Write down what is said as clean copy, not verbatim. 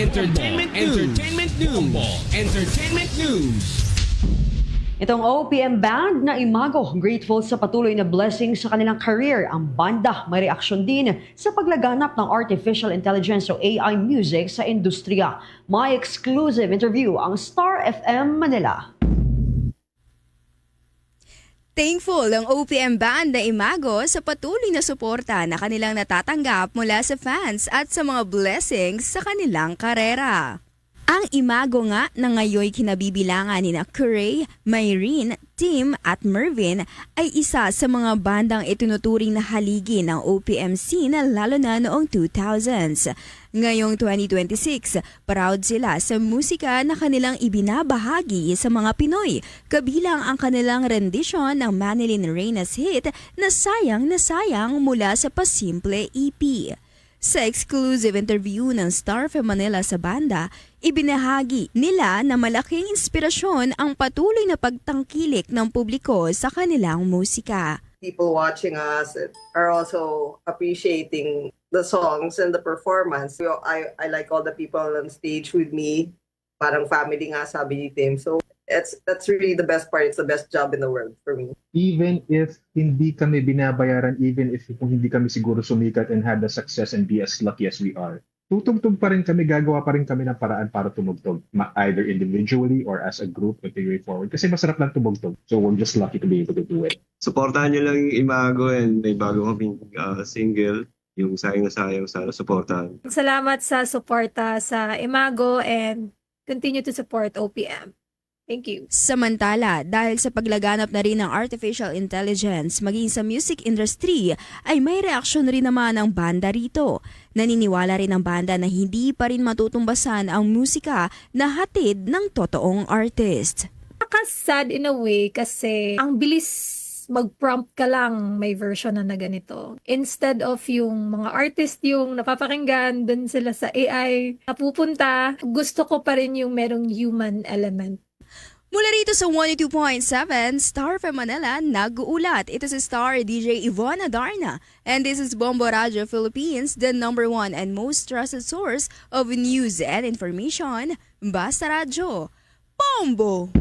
Entertainment News. Itong OPM band na Imago, grateful sa patuloy na blessing sa kanilang career. Ang banda may reaksyon din sa paglaganap ng artificial intelligence o AI music sa industriya. May exclusive interview ang Star FM Manila. Thankful ang OPM band na Imago sa patuloy na suporta na kanilang natatanggap mula sa fans at sa mga blessings sa kanilang karera. Ang Imago nga na ngayon kinabibilangan ni Curray, Myrene, Tim at Mervin ay isa sa mga bandang itinuturing na haligi ng OPM scene lalo na noong 2000s. Ngayong 2026, proud sila sa musika na kanilang ibinabahagi sa mga Pinoy, kabilang ang kanilang rendition ng Manilyn Reyna's hit na Sayang mula sa Pasimple EP. Sa exclusive interview ng Star FM Manila sa banda, ibinahagi nila na malaking inspirasyon ang patuloy na pagtangkilik ng publiko sa kanilang musika. People watching us are also appreciating the songs and the performance. I like all the people on stage with me. Parang family nga, sabi ni Tim. So that's really the best part. It's the best job in the world for me. Even if hindi kami binabayaran, even if kung hindi kami siguro sumikat and had the success and be as lucky as we are, tutugtog pa rin kami, gagawa pa rin kami ng paraan para tumugtog, either individually or as a group continuing forward. Kasi masarap lang tumugtog. So we're just lucky to be able to do it. Supportahan nyo lang yung Imago and may bago kaming single, yung Sayang na Sayang, sana supportahan. Salamat sa suporta sa Imago and continue to support OPM. Thank you. Samantala, dahil sa paglaganap na rin ng artificial intelligence maging sa music industry, ay may reaksyon rin naman ang banda rito. Naniniwala rin ang banda na hindi pa rin matutumbasan ang musika na hatid ng totoong artist. Nakaka-sad in a way kasi ang bilis mag-prompt ka lang may version na ganito. Instead of yung mga artist yung napapakinggan, dun sila sa AI napupunta, gusto ko pa rin yung merong human element. Mula rito sa 102.7 Star FM Manila, nag-uulat. Ito si Star DJ Ivona Darna. And this is Bombo Radio Philippines, the #1 and most trusted source of news and information. Basta Radio. Bombo!